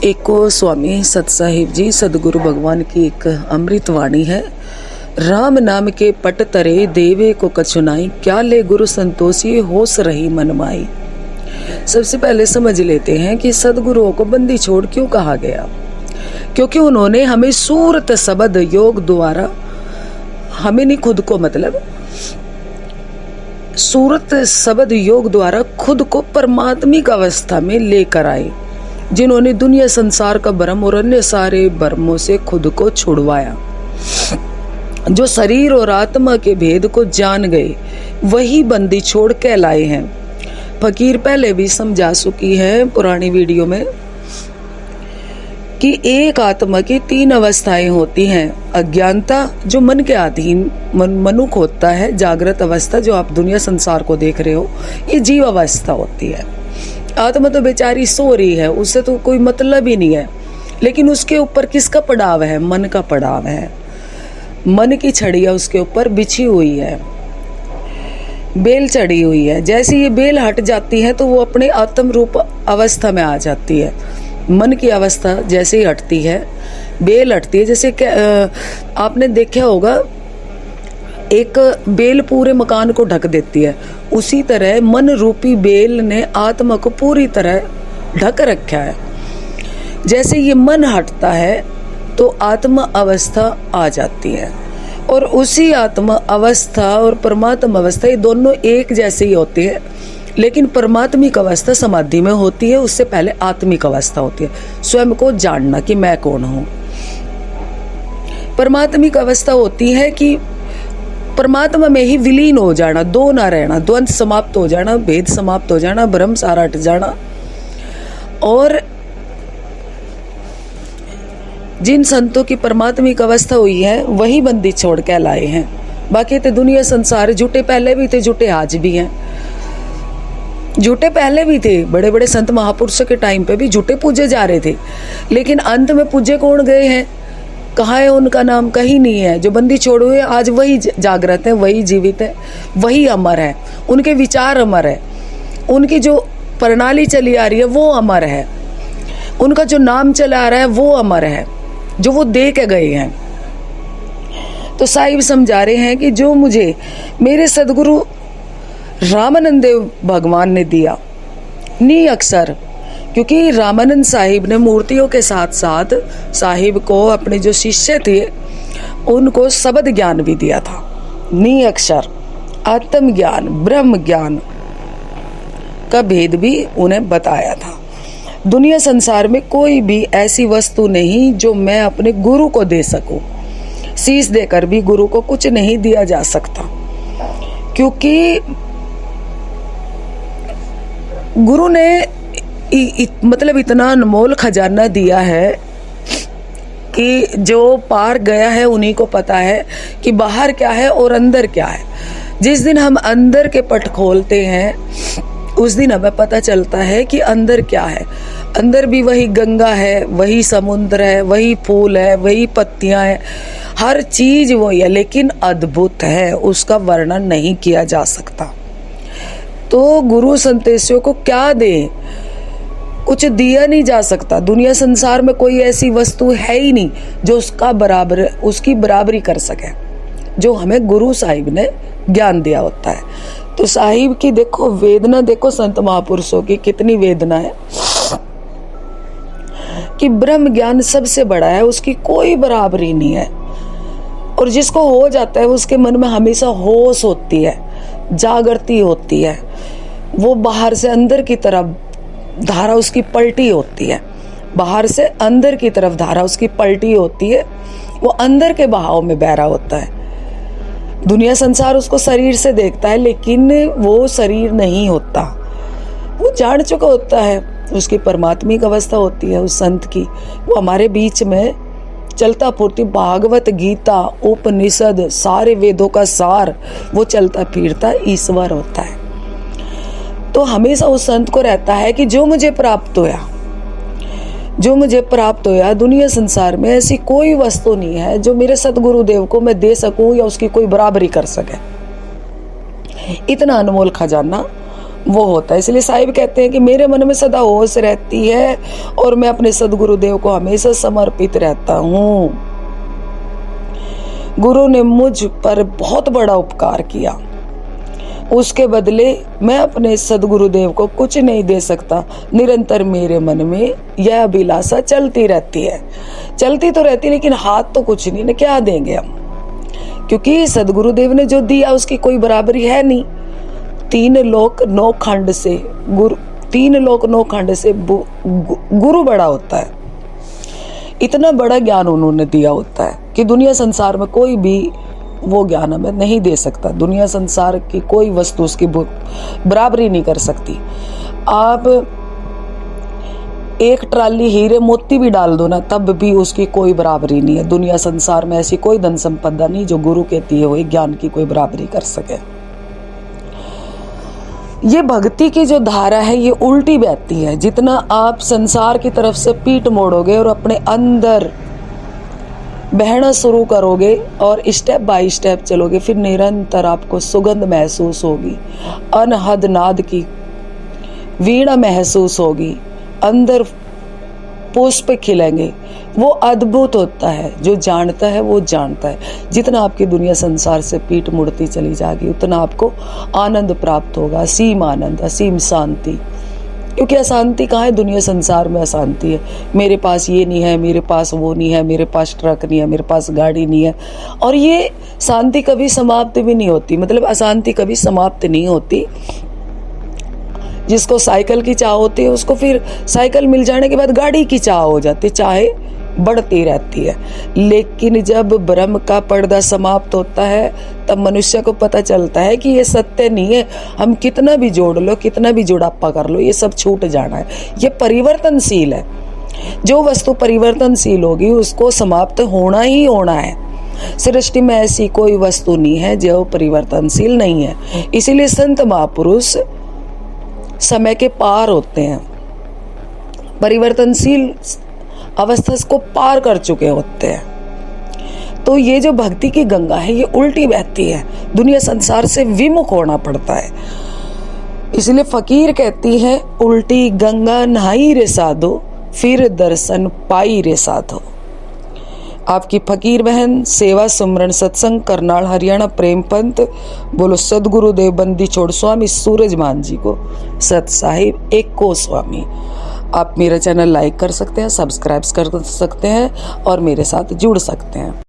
एको स्वामी सत साहिब जी सदगुरु भगवान की एक अमृत वाणी है। राम नाम के पट तरे देवे को कछुनाई, क्या ले गुरु संतोषी होश रही मनमाई। सबसे पहले समझ लेते हैं कि सदगुरुओं को बंदी छोड़ क्यों कहा गया, क्योंकि उन्होंने हमें सूरत शब्द योग द्वारा, हमें नहीं खुद को, मतलब सूरत शब्द योग द्वारा खुद को परमात्मिक अवस्था में लेकर आए, जिन्होंने दुनिया संसार का भ्रम और अन्य सारे भ्रमों से खुद को छुड़वाया। जो शरीर और आत्मा के भेद को जान गए वही बंदी छोड़ कहलाए हैं। फकीर पहले भी समझा चुकी है पुरानी वीडियो में कि एक आत्मा की तीन अवस्थाएं होती हैं। अज्ञानता जो मन के अधीन मनुख होता है, जागृत अवस्था जो आप दुनिया संसार को देख रहे हो, ये जीव अवस्था होती है। आत्मा तो बेचारी सो रही है, उससे तो कोई मतलब ही नहीं है, लेकिन उसके ऊपर किसका पड़ाव है? मन का पड़ाव है। मन की छड़िया उसके ऊपर बिछी हुई है, बेल चढ़ी हुई है। जैसे ये बेल हट जाती है तो वो अपने आत्म रूप अवस्था में आ जाती है। मन की अवस्था जैसे ही हटती है, बेल हटती है। जैसे आपने देखा होगा एक बेल पूरे मकान को ढक देती है, उसी तरह मन रूपी बेल ने आत्मा को पूरी तरह ढक रखा है। जैसे ये मन हटता है तो आत्मा अवस्था आ जाती है, और उसी आत्मा अवस्था और परमात्मा अवस्था ये दोनों एक जैसे ही होते हैं, लेकिन परमात्मिक अवस्था समाधि में होती है, उससे पहले आत्मिक अवस्था होती है, स्वयं को जानना कि मैं कौन हूँ। परमात्मिक अवस्था होती है कि परमात्मा में ही विलीन हो जाना, दो ना रहना, द्वंद्व समाप्त हो जाना, भेद समाप्त हो जाना, भ्रम सारा हट जाना। और जिन संतों की परमात्मिक अवस्था हुई है वही बंदी छोड़ के लाए हैं। बाकी तो दुनिया संसार झूठे पहले भी थे, झूठे आज भी हैं। झूठे पहले भी थे, बड़े बड़े संत महापुरुषों के टाइम पे भी झूठे पूजे जा रहे थे, लेकिन अंत में पूजे कौन गए हैं? कहाँ है उनका नाम? कहीं नहीं है। जो बंदी छोड़े हुए आज वही जागृत है, वही जीवित है, वही अमर है। उनके विचार अमर है, उनकी जो प्रणाली चली आ रही है वो अमर है, उनका जो नाम चला आ रहा है वो अमर है, जो वो दे के गए हैं। तो साहिब समझा रहे हैं कि जो मुझे मेरे सदगुरु रामानंद देव भगवान ने दिया नी अक्षर, क्योंकि रामानंद साहिब ने मूर्तियों के साथ साथ साहिब को अपने जो शिष्य थे उनको शब्द ज्ञान भी दिया था। नी अक्षर आत्म ज्ञान, ब्रह्म ज्ञान का भेद भी उन्हें बताया था। दुनिया संसार में कोई भी ऐसी वस्तु नहीं जो मैं अपने गुरु को दे सकूं। शीश देकर भी गुरु को कुछ नहीं दिया जा सकता, क्योंकि गुरु ने मतलब इतना अनमोल खजाना दिया है कि जो पार गया है उन्हीं को पता है कि बाहर क्या है और अंदर क्या है। जिस दिन हम अंदर के पट खोलते हैं उस दिन हमें पता चलता है कि अंदर क्या है। अंदर भी वही गंगा है, वही समुद्र है, वही फूल है, वही पत्तियां हैं, हर चीज वही है, लेकिन अद्भुत है, उसका वर्णन नहीं किया जा सकता। तो गुरु संदेशों को क्या दे? कुछ दिया नहीं जा सकता। दुनिया संसार में कोई ऐसी वस्तु है ही नहीं जो उसकी बराबरी कर सके, जो हमें गुरु साहिब ने ज्ञान दिया होता है। तो साहिब की देखो वेदना, देखो संत महापुरुषों की कितनी वेदना है कि ब्रह्म ज्ञान सबसे बड़ा है, उसकी कोई बराबरी नहीं है। और जिसको हो जाता है उसके मन में हमेशा होश होती है, जागृति होती है, वो बाहर से अंदर की तरफ धारा उसकी पलटी होती है, बाहर से अंदर की तरफ धारा उसकी पलटी होती है, वो अंदर के बहाव में बह रहा होता है। दुनिया संसार उसको शरीर से देखता है, लेकिन वो शरीर नहीं होता, वो जान चुका होता है। उसकी परमात्मिक अवस्था होती है उस संत की, वो हमारे बीच में चलता फूरती भागवत गीता उपनिषद सारे वेदों का सार, वो चलता फिरता ईश्वर होता है। तो हमेशा उस संत को रहता है कि जो मुझे प्राप्त होया, जो मुझे प्राप्त होया, दुनिया संसार में ऐसी कोई वस्तु नहीं है जो मेरे सतगुरुदेव को मैं दे सकूं या उसकी कोई बराबरी कर सके। इतना अनमोल खजाना वो होता है। इसलिए साहिब कहते हैं कि मेरे मन में सदा होश रहती है और मैं अपने सदगुरुदेव को हमेशा समर्पित रहता हूँ। गुरु ने मुझ पर बहुत बड़ा उपकार किया, उसके बदले मैं अपने सदगुरुदेव को कुछ नहीं दे सकता। निरंतर मेरे मन में यह अभिलाषा चलती रहती है, चलती तो रहती, लेकिन हाथ तो कुछ नहीं, क्या देंगे हम, क्योंकि सदगुरुदेव ने जो दिया उसकी कोई बराबरी है नहीं। 3 लोक 9 खंड से गुरु बड़ा होता है। इतना बड़ा ज्ञान उन्होंने दिया होता है कि दुनिया संसार में कोई भी वो ज्ञान हमें नहीं दे सकता। दुनिया संसार की कोई वस्तु उसकी बराबरी नहीं कर सकती। आप एक ट्राली हीरे मोती भी डाल दो ना, तब भी उसकी कोई बराबरी नहीं है। दुनिया संसार में ऐसी कोई धन संपदा नहीं जो गुरु के दिए हुए ज्ञान की कोई बराबरी कर सके। ये भक्ति की जो धारा है ये उल्टी बहती है। जितना आप संसार की तरफ से पीठ मोड़ोगे और अपने अंदर बहना शुरू करोगे और स्टेप बाय स्टेप चलोगे, फिर निरंतर आपको सुगंध महसूस होगी, अनहद नाद की वीणा महसूस होगी, अंदर पुष्प खिलेंगे। वो अद्भुत होता है। जो जानता है वो जानता है। जितना आपकी दुनिया संसार से पीठ मुड़ती चली जाएगी उतना आपको आनंद प्राप्त होगा, असीम आनंद, असीम शांति। क्योंकि अशांति कहाँ है? दुनिया संसार में अशांति है। मेरे पास ये नहीं है, मेरे पास वो नहीं है, मेरे पास ट्रक नहीं है, मेरे पास गाड़ी नहीं है, और ये शांति कभी समाप्त भी नहीं होती। मतलब अशांति कभी समाप्त नहीं होती। जिसको साइकिल की चाह होती है उसको फिर साइकिल मिल जाने के बाद गाड़ी की चाह हो जाती है, चाहे बढ़ती रहती है। लेकिन जब ब्रह्म का पर्दा समाप्त होता है तब मनुष्य को पता चलता है कि ये सत्य नहीं है। हम कितना भी जोड़ लो, कितना भी जुड़ापा कर लो, ये सब छूट जाना है। ये परिवर्तनशील है। जो वस्तु परिवर्तनशील होगी उसको समाप्त होना ही होना है। सृष्टि में ऐसी कोई वस्तु नहीं है जो परिवर्तनशील नहीं है। इसीलिए संत महापुरुष समय के पार होते हैं, परिवर्तनशील अवस्था को पार कर चुके होते हैं। तो ये जो भक्ति की गंगा है ये उल्टी बहती है, दुनिया संसार से विमुख होना पड़ता है। इसलिए फकीर कहती है, उल्टी गंगा नहाई रे साधो, फिर दर्शन पाई रे साधो। आपकी फकीर बहन सेवा सुमरन सत्संग करनाल हरियाणा प्रेम पंथ। बोलो सदगुरुदेव बंदी छोड़ स्वामी सूरजमान जी को, सत साहिब एक को स्वामी। आप मेरा चैनल लाइक कर सकते हैं, सब्सक्राइब कर सकते हैं और मेरे साथ जुड़ सकते हैं।